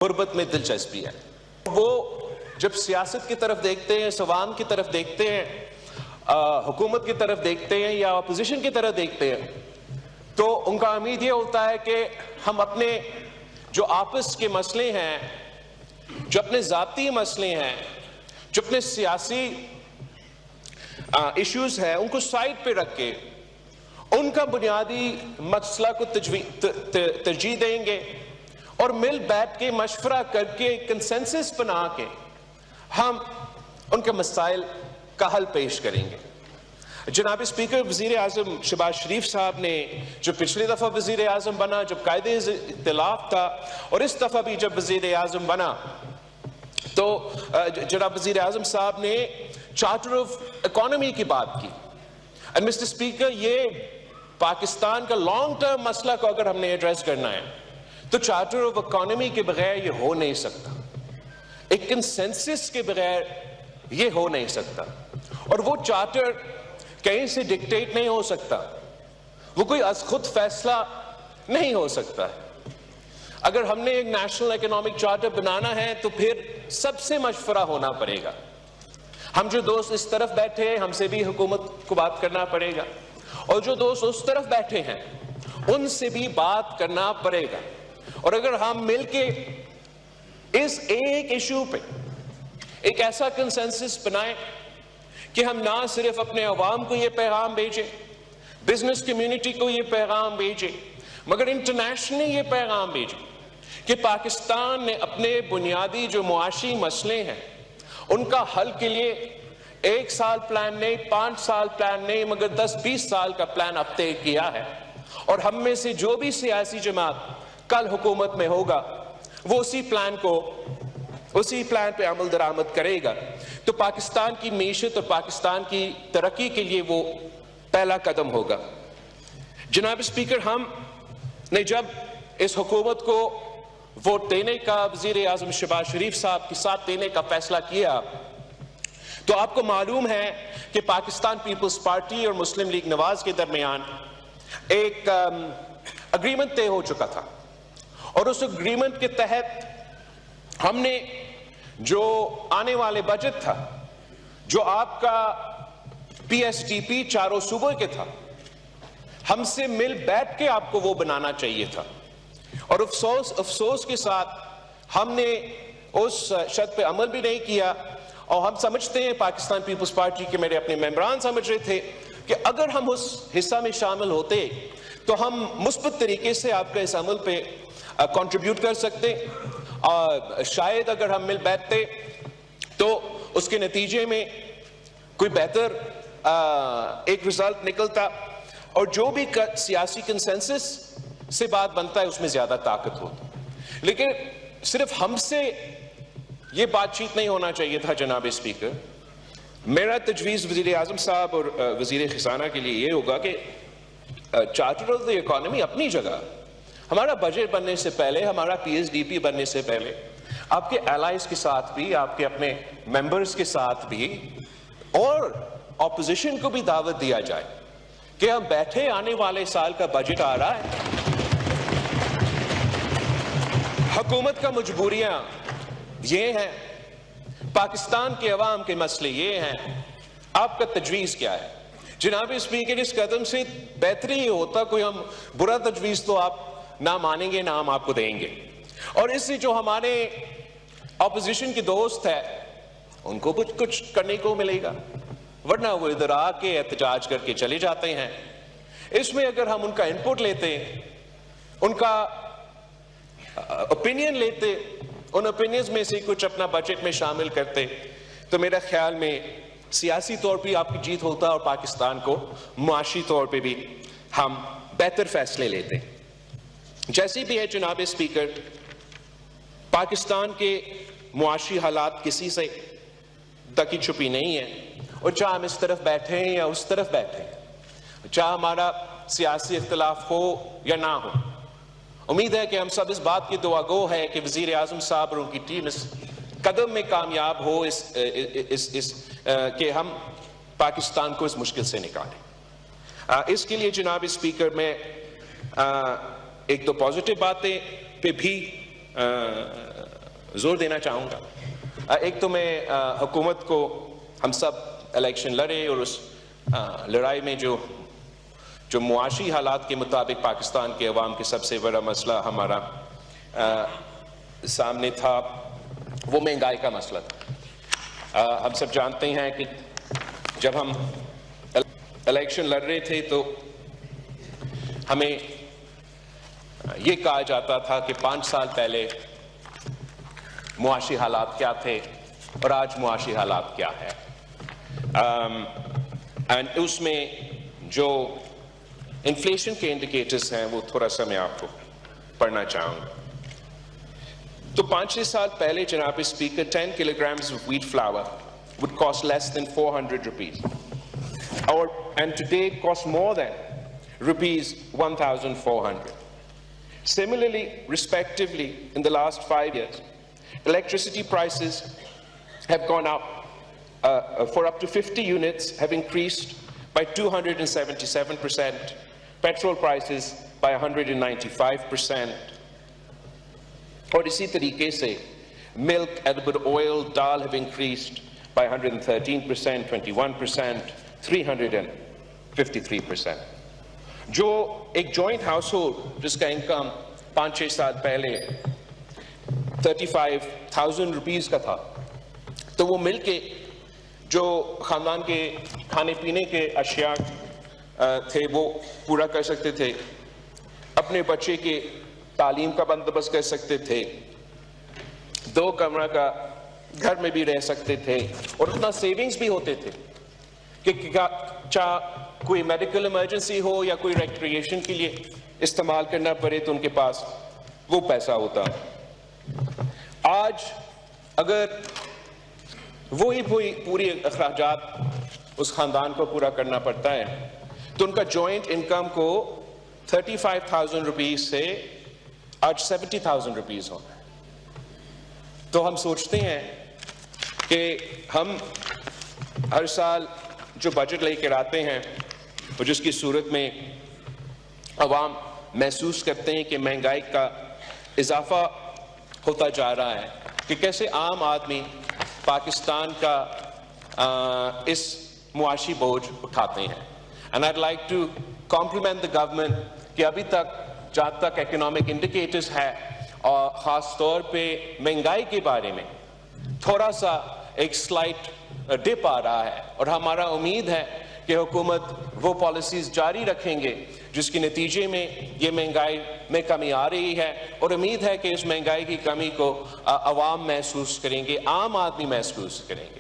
गुर्बत में दिलचस्पी है। वो जब सियासत की तरफ देखते हैं, सवाम की तरफ देखते हैं, हुकूमत की तरफ देखते हैं या अपोजिशन की तरफ देखते हैं, तो उनका उम्मीद ये होता है कि हम अपने जो आपस के मसले हैं, जो अपने ज़ाती मसले हैं, जो अपने सियासी इश्यूज हैं, उनको साइड पे रख के उनका बुनियादी मसला को तरजीह देंगे और मिल बैठ के मशवरा करके कंसेंसस बना के हम उनके मसाइल का हल पेश करेंगे। जनाब स्पीकर, वज़ीर आज़म शहबाज शरीफ साहब ने जो पिछली दफ़ा वज़ीर आज़म बना, जब कायदे इख्तिलाफ था, और इस दफ़ा भी जब वज़ीर आज़म बना, तो जनाब वज़ीर आज़म साहब ने चार्टर ऑफ इकोनॉमी की बात की। एंड मिस्टर स्पीकर, ये पाकिस्तान का लॉन्ग टर्म मसला को अगर हमने एड्रेस करना है तो चार्टर ऑफ इकोनॉमी के बगैर ये हो नहीं सकता, एक कंसेंसस के बगैर ये हो नहीं सकता। और वो चार्टर कहीं से डिक्टेट नहीं हो सकता, वो कोई अज खुद फैसला नहीं हो सकता है। अगर हमने एक नेशनल इकोनॉमिक चार्टर बनाना है तो फिर सबसे मशवरा होना पड़ेगा। हम जो दोस्त इस तरफ बैठे हैं, हमसे भी हुकूमत को बात करना पड़ेगा, और जो दोस्त उस तरफ बैठे हैं उनसे भी बात करना पड़ेगा। और अगर हम मिलके इस एक इशू पे एक ऐसा कंसेंसस बनाएं कि हम ना सिर्फ अपने अवाम को ये पैगाम भेजें, बिजनेस कम्युनिटी को ये पैगाम भेजें, मगर इंटरनेशनली ये पैगाम भेजें कि पाकिस्तान ने अपने बुनियादी जो मुआशी मसले हैं उनका हल के लिए 1 साल प्लान नहीं, 5 साल प्लान नहीं, मगर 10-20 साल का प्लान अब तय किया है। और हम में से जो भी सियासी जमात कल हुकूमत में होगा वो उसी प्लान पे अमल दरामद करेगा। तो पाकिस्तान की मीशत और पाकिस्तान की तरक्की के लिए वो पहला कदम होगा। जनाब स्पीकर, हमने जब इस हुकूमत को वोट देने का, वज़ीर आज़म शहबाज शरीफ साहब के साथ देने का फैसला किया, तो आपको मालूम है कि पाकिस्तान पीपल्स पार्टी और मुस्लिम लीग नवाज के दरमियान एक अग्रीमेंट तय हो चुका था। और उस एग्रीमेंट के तहत हमने जो आने वाले बजट था, जो आपका PSDP चारों सूबों के था, हमसे मिल बैठ के आपको वो बनाना चाहिए था। और अफसोस के साथ हमने उस शर्त पे अमल भी नहीं किया। और हम समझते हैं, पाकिस्तान पीपल्स पार्टी के मेरे अपने मेंबरान समझ रहे थे कि अगर हम उस हिस्सा में शामिल होते तो हम मुस्बत तरीके से आपका इस अमल पे कंट्रीब्यूट कर सकते, और शायद अगर हम मिल बैठते तो उसके नतीजे में कोई बेहतर एक रिजल्ट निकलता, और जो भी सियासी कंसेंसस से बात बनता है उसमें ज्यादा ताकत होती। लेकिन सिर्फ हमसे ये बातचीत नहीं होना चाहिए था। जनाब स्पीकर, मेरा तजवीज़ वज़ीर आज़म साहब और वज़ीर ख़ज़ाना के लिए ये होगा कि चार्टर ऑफ द इकोनॉमी अपनी जगह, हमारा बजट बनने से पहले, हमारा PSDP बनने से पहले, आपके एलाइज के साथ भी, आपके अपने मेंबर्स के साथ भी, और ऑपोजिशन को भी दावत दिया जाए कि हम बैठे, आने वाले साल का बजट आ रहा है, हुकूमत का मजबूरियां ये हैं, पाकिस्तान के अवाम के मसले ये हैं, आपका तजवीज़ क्या है? जनाब स्पीकर, इस कदम से बेहतरी ये होता, कोई हम बुरा तजवीज़ तो आप ना मानेंगे ना हम आपको देंगे, और इससे जो हमारे ऑपोजिशन के दोस्त है उनको कुछ करने को मिलेगा, वरना वो इधर आके एहतजाज करके चले जाते हैं। इसमें अगर हम उनका इनपुट लेते, उनका ओपिनियन लेते, उन ओपिनियंस में से कुछ अपना बजट में शामिल करते, तो मेरा ख्याल में सियासी तौर पे आपकी जीत होता और पाकिस्तान को मुआशी तौर पे भी हम बेहतर फैसले लेते। जैसी भी है जनाब स्पीकर, पाकिस्तान के मुआशी हालात किसी से दकी छुपी नहीं है, और चाहे हम इस तरफ बैठे हैं या उस तरफ बैठे हैं, चाहे हमारा सियासी इख्तिलाफ हो या ना हो, उम्मीद है कि हम सब इस बात की दुआगो है कि वज़ीर आज़म साहब और उनकी टीम इस कदम में कामयाब हो, कि हम पाकिस्तान को इस मुश्किल से निकालें। इसके लिए जनाब स्पीकर, मैं एक तो पॉजिटिव बातें पे भी जोर देना चाहूँगा। एक तो मैं हुकूमत को, हम सब इलेक्शन लड़े और उस लड़ाई में जो मुआशी हालात के मुताबिक पाकिस्तान के अवाम के सबसे बड़ा मसला हमारा सामने था, वो महंगाई का मसला था। हम सब जानते हैं कि जब हम इलेक्शन लड़ रहे थे तो हमें ये कहा जाता था कि 5 साल पहले मुआशी हालात क्या थे और आज मुआशी हालात क्या है। एंड उसमें जो इन्फ्लेशन के इंडिकेटर्स हैं वो थोड़ा सा मैं आपको पढ़ना चाहूँगा। तो 5-6 साल पहले जनाब speaker 10 kilograms of wheat flour would cost less than 400 rupees, and today it costs more than rupees 1,400. Similarly, respectively, in the last 5 years, electricity prices have gone up. For up to 50 units have increased by 277%, petrol prices by 195%, और इसी तरीके से milk, edible oil, dal have increased by 113%, 21%, 353%. जो एक joint household जिसका income 5-6 साल पहले 35,000 rupees का था, तो वो मिलके जो खानदान के खाने पीने के अशिया थे वो पूरा कर सकते थे, अपने बच्चे के तालीम का बंदोबस्त कर सकते थे, 2 कमरा का घर में भी रह सकते थे, और उतना सेविंग्स भी होते थे कि चाहे कोई मेडिकल इमरजेंसी हो या कोई रिक्रिएशन के लिए इस्तेमाल करना पड़े तो उनके पास वो पैसा होता। आज अगर वही पूरी अखराजात उस खानदान को पूरा करना पड़ता है तो उनका जॉइंट इनकम को 35,000 रुपीस से आज 70,000 रुपीस होना है। तो हम सोचते हैं कि हम हर साल जो बजट लेकर आते हैं और जिसकी सूरत में अवाम महसूस करते हैं कि महंगाई का इजाफा होता जा रहा है, कि कैसे आम आदमी पाकिस्तान का इस मुआशी बोझ उठाते हैं। And I'd like to compliment the government कि अभी तक जहाँ तक इकोनॉमिक इंडिकेटर्स है और ख़ास तौर पे महंगाई के बारे में थोड़ा सा एक स्लाइट डिप आ रहा है, और हमारा उम्मीद है कि हुकूमत वो पॉलिसीज़ जारी रखेंगे जिसके नतीजे में ये महंगाई में कमी आ रही है, और उम्मीद है कि इस महंगाई की कमी को अवाम महसूस करेंगे, आम आदमी महसूस करेंगे।